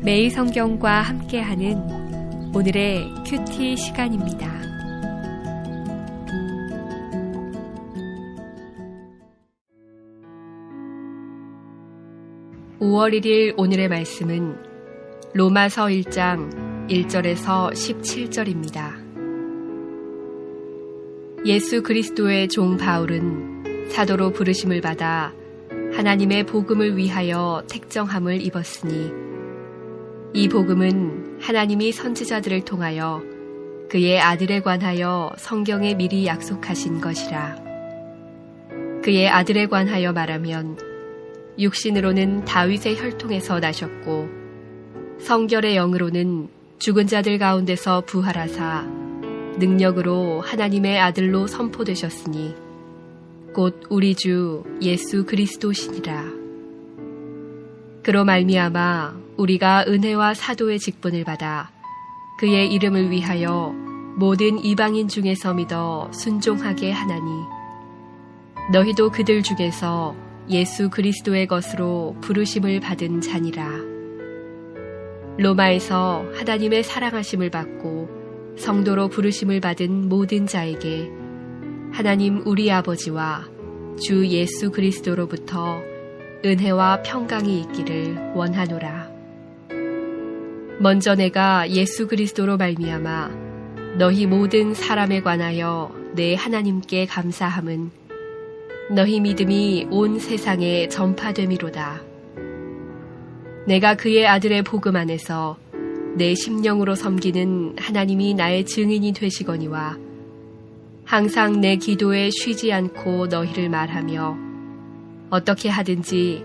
매일 성경과 함께하는 오늘의 큐티 시간입니다. (5월 1일) 오늘의 말씀은 로마서 1장 1절에서 17절입니다. 예수 그리스도의 종 바울은 사도로 부르심을 받아 하나님의 복음을 위하여 택정함을 입었으니 이 복음은 하나님이 선지자들을 통하여 그의 아들에 관하여 성경에 미리 약속하신 것이라. 그의 아들에 관하여 말하면 육신으로는 다윗의 혈통에서 나셨고 성결의 영으로는 죽은 자들 가운데서 부활하사 능력으로 하나님의 아들로 선포되셨으니 곧 우리 주 예수 그리스도시니라. 그로 말미암아 우리가 은혜와 사도의 직분을 받아 그의 이름을 위하여 모든 이방인 중에서 믿어 순종하게 하나니 너희도 그들 중에서 예수 그리스도의 것으로 부르심을 받은 자니라. 로마에서 하나님의 사랑하심을 받고 성도로 부르심을 받은 모든 자에게 하나님 우리 아버지와 주 예수 그리스도로부터 은혜와 평강이 있기를 원하노라. 먼저 내가 예수 그리스도로 말미암아 너희 모든 사람에 관하여 내 하나님께 감사함은 너희 믿음이 온 세상에 전파됨이로다. 내가 그의 아들의 복음 안에서 내 심령으로 섬기는 하나님이 나의 증인이 되시거니와 항상 내 기도에 쉬지 않고 너희를 말하며 어떻게 하든지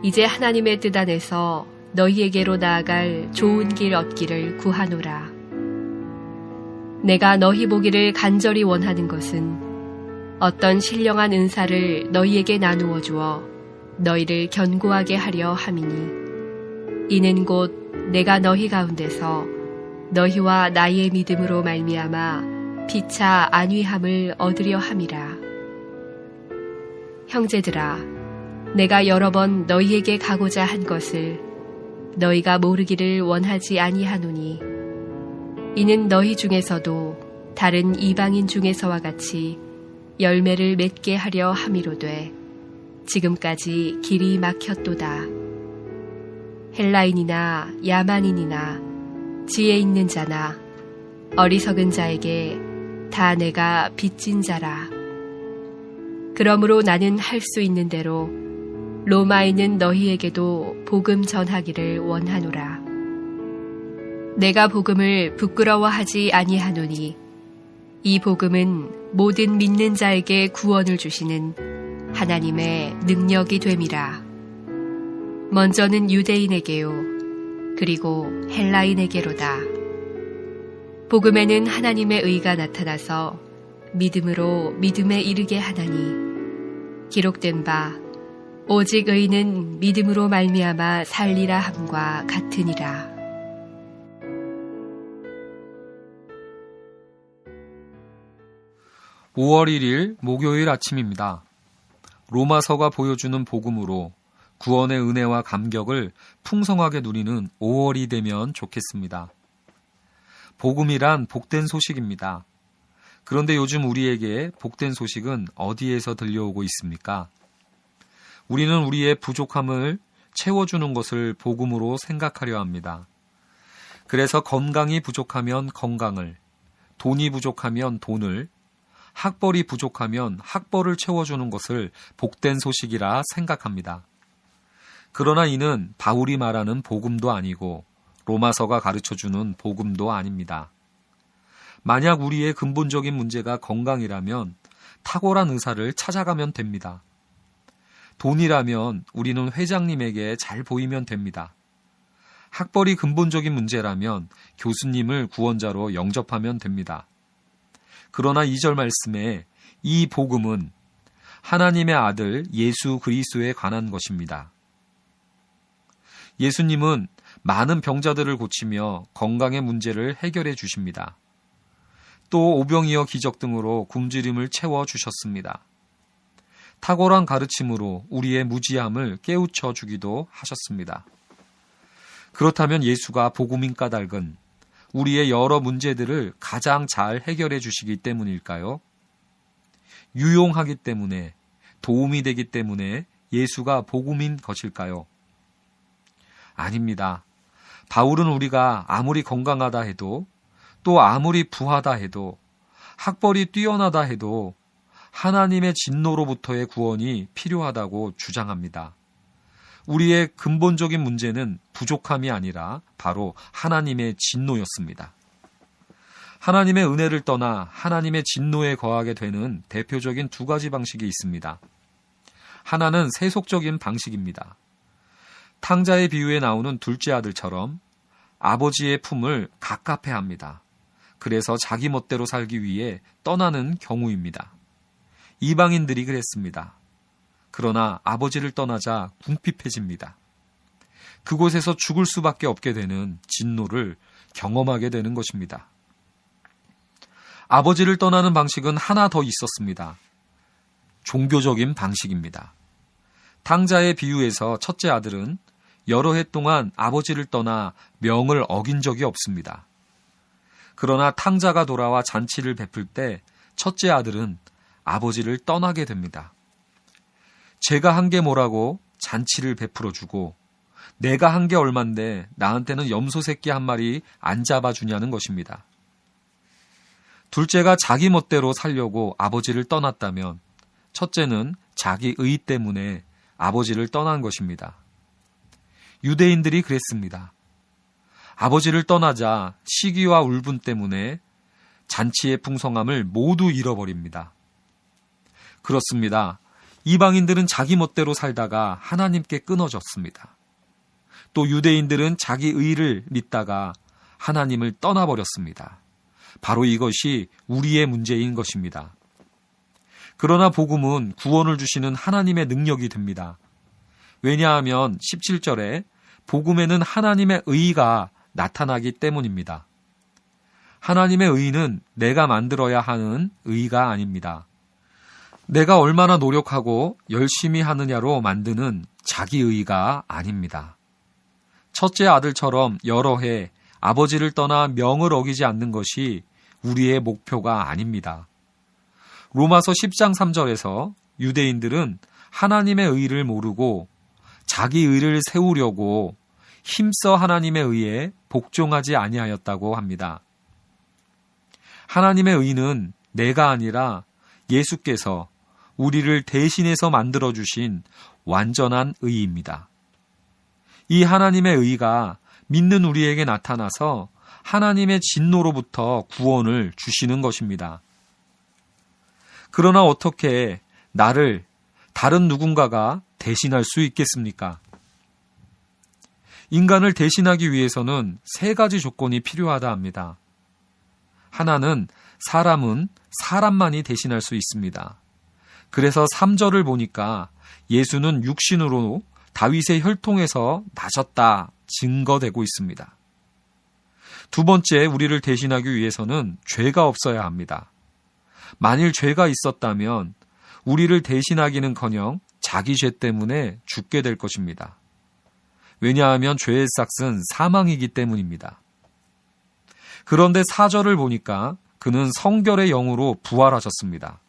이제 하나님의 뜻 안에서 너희에게로 나아갈 좋은 길 얻기를 구하노라. 내가 너희 보기를 간절히 원하는 것은 어떤 신령한 은사를 너희에게 나누어 주어 너희를 견고하게 하려 함이니 이는 곧 내가 너희 가운데서 너희와 나의 믿음으로 말미암아 피차 안위함을 얻으려 함이라. 형제들아, 내가 여러 번 너희에게 가고자 한 것을 너희가 모르기를 원하지 아니하노니 이는 너희 중에서도 다른 이방인 중에서와 같이 열매를 맺게 하려 함이로되 지금까지 길이 막혔도다. 헬라인이나 야만인이나 지혜 있는 자나 어리석은 자에게 다 내가 빚진 자라. 그러므로 나는 할 수 있는 대로 로마에 있는 너희에게도 복음 전하기를 원하노라. 내가 복음을 부끄러워하지 아니하노니 이 복음은 모든 믿는 자에게 구원을 주시는 하나님의 능력이 됨이라. 먼저는 유대인에게요 그리고 헬라인에게로다. 복음에는 하나님의 의가 나타나서 믿음으로 믿음에 이르게 하나니 기록된 바 오직 의는 믿음으로 말미암아 살리라 함과 같으니라. (5월 1일) 목요일 아침입니다. 로마서가 보여주는 복음으로 구원의 은혜와 감격을 풍성하게 누리는 5월이 되면 좋겠습니다. 복음이란 복된 소식입니다. 그런데 요즘 우리에게 복된 소식은 어디에서 들려오고 있습니까? 우리는 우리의 부족함을 채워주는 것을 복음으로 생각하려 합니다. 그래서 건강이 부족하면 건강을, 돈이 부족하면 돈을, 학벌이 부족하면 학벌을 채워주는 것을 복된 소식이라 생각합니다. 그러나 이는 바울이 말하는 복음도 아니고 로마서가 가르쳐주는 복음도 아닙니다. 만약 우리의 근본적인 문제가 건강이라면 탁월한 의사를 찾아가면 됩니다. 돈이라면 우리는 회장님에게 잘 보이면 됩니다. 학벌이 근본적인 문제라면 교수님을 구원자로 영접하면 됩니다. 그러나 2절 말씀에 이 복음은 하나님의 아들 예수 그리스도에 관한 것입니다. 예수님은 많은 병자들을 고치며 건강의 문제를 해결해 주십니다. 또 오병이어 기적 등으로 굶주림을 채워주셨습니다. 탁월한 가르침으로 우리의 무지함을 깨우쳐 주기도 하셨습니다. 그렇다면 예수가 복음인 까닭은 우리의 여러 문제들을 가장 잘 해결해 주시기 때문일까요? 유용하기 때문에, 도움이 되기 때문에 예수가 복음인 것일까요? 아닙니다. 바울은 우리가 아무리 건강하다 해도, 또 아무리 부하다 해도, 학벌이 뛰어나다 해도 하나님의 진노로부터의 구원이 필요하다고 주장합니다. 우리의 근본적인 문제는 부족함이 아니라 바로 하나님의 진노였습니다. 하나님의 은혜를 떠나 하나님의 진노에 거하게 되는 대표적인 두 가지 방식이 있습니다. 하나는 세속적인 방식입니다. 탕자의 비유에 나오는 둘째 아들처럼 아버지의 품을 갑갑해합니다. 그래서 자기 멋대로 살기 위해 떠나는 경우입니다. 이방인들이 그랬습니다. 그러나 아버지를 떠나자 궁핍해집니다. 그곳에서 죽을 수밖에 없게 되는 진노를 경험하게 되는 것입니다. 아버지를 떠나는 방식은 하나 더 있었습니다. 종교적인 방식입니다. 탕자의 비유에서 첫째 아들은 여러 해 동안 아버지를 떠나 명을 어긴 적이 없습니다. 그러나 탕자가 돌아와 잔치를 베풀 때 첫째 아들은 아버지를 떠나게 됩니다. 제가 한 게 뭐라고 잔치를 베풀어 주고 내가 한 게 얼만데 나한테는 염소 새끼 한 마리 안 잡아주냐는 것입니다. 둘째가 자기 멋대로 살려고 아버지를 떠났다면 첫째는 자기 의 때문에 아버지를 떠난 것입니다. 유대인들이 그랬습니다. 아버지를 떠나자 시기와 울분 때문에 잔치의 풍성함을 모두 잃어버립니다. 그렇습니다. 이방인들은 자기 멋대로 살다가 하나님께 끊어졌습니다. 또 유대인들은 자기 의를 믿다가 하나님을 떠나버렸습니다. 바로 이것이 우리의 문제인 것입니다. 그러나 복음은 구원을 주시는 하나님의 능력이 됩니다. 왜냐하면 17절에 복음에는 하나님의 의가 나타나기 때문입니다. 하나님의 의는 내가 만들어야 하는 의가 아닙니다. 내가 얼마나 노력하고 열심히 하느냐로 만드는 자기 의가 아닙니다. 첫째 아들처럼 여러 해 아버지를 떠나 명을 어기지 않는 것이 우리의 목표가 아닙니다. 로마서 10장 3절에서 유대인들은 하나님의 의를 모르고 자기 의를 세우려고 힘써 하나님의 의에 복종하지 아니하였다고 합니다. 하나님의 의는 내가 아니라 예수께서 우리를 대신해서 만들어주신 완전한 의입니다. 이 하나님의 의가 믿는 우리에게 나타나서 하나님의 진노로부터 구원을 주시는 것입니다. 그러나 어떻게 나를 다른 누군가가 대신할 수 있겠습니까? 인간을 대신하기 위해서는 세 가지 조건이 필요하다 합니다. 하나는 사람은 사람만이 대신할 수 있습니다. 그래서 3절을 보니까 예수는 육신으로 다윗의 혈통에서 나셨다 증거되고 있습니다. 두 번째, 우리를 대신하기 위해서는 죄가 없어야 합니다. 만일 죄가 있었다면 우리를 대신하기는커녕 자기 죄 때문에 죽게 될 것입니다. 왜냐하면 죄의 삭은 사망이기 때문입니다. 그런데 4절을 보니까 그는 성결의 영으로 부활하셨습니다.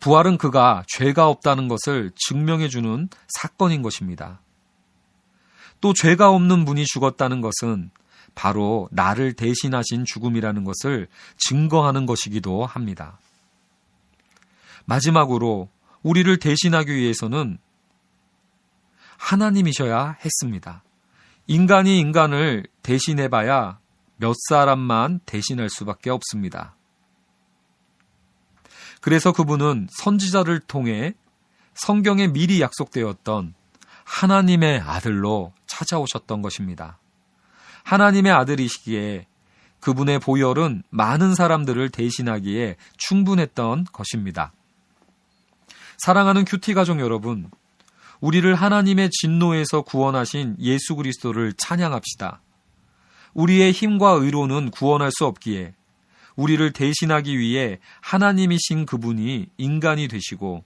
부활은 그가 죄가 없다는 것을 증명해주는 사건인 것입니다. 또 죄가 없는 분이 죽었다는 것은 바로 나를 대신하신 죽음이라는 것을 증거하는 것이기도 합니다. 마지막으로 우리를 대신하기 위해서는 하나님이셔야 했습니다. 인간이 인간을 대신해봐야 몇 사람만 대신할 수밖에 없습니다. 그래서 그분은 선지자를 통해 성경에 미리 약속되었던 하나님의 아들로 찾아오셨던 것입니다. 하나님의 아들이시기에 그분의 보혈은 많은 사람들을 대신하기에 충분했던 것입니다. 사랑하는 큐티 가족 여러분, 우리를 하나님의 진노에서 구원하신 예수 그리스도를 찬양합시다. 우리의 힘과 의로는 구원할 수 없기에 우리를 대신하기 위해 하나님이신 그분이 인간이 되시고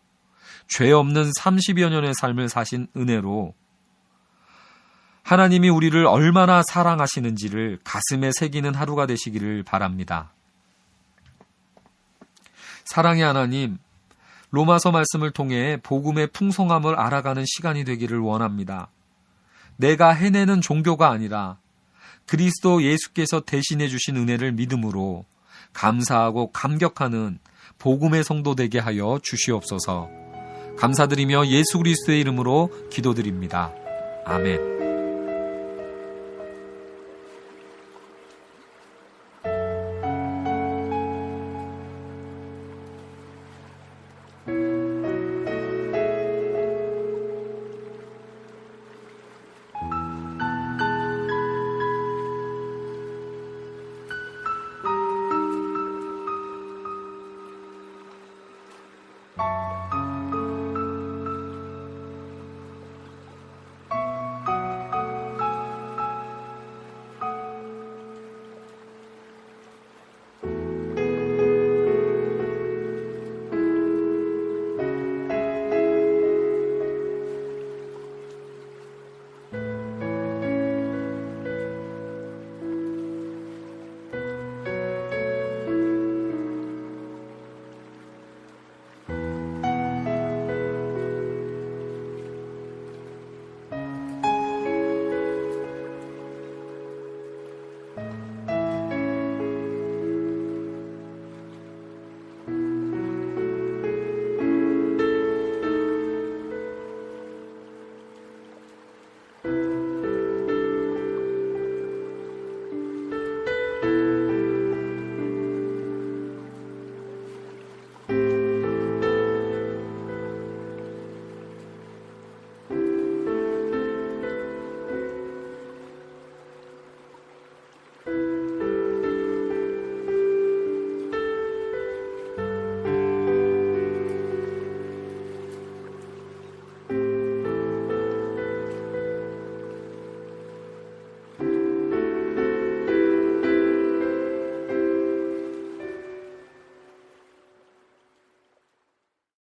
죄 없는 30여 년의 삶을 사신 은혜로 하나님이 우리를 얼마나 사랑하시는지를 가슴에 새기는 하루가 되시기를 바랍니다. 사랑의 하나님, 로마서 말씀을 통해 복음의 풍성함을 알아가는 시간이 되기를 원합니다. 내가 해내는 종교가 아니라 그리스도 예수께서 대신해 주신 은혜를 믿음으로 감사하고 감격하는 복음의 성도 되게 하여 주시옵소서. 감사드리며 예수 그리스도의 이름으로 기도드립니다. 아멘.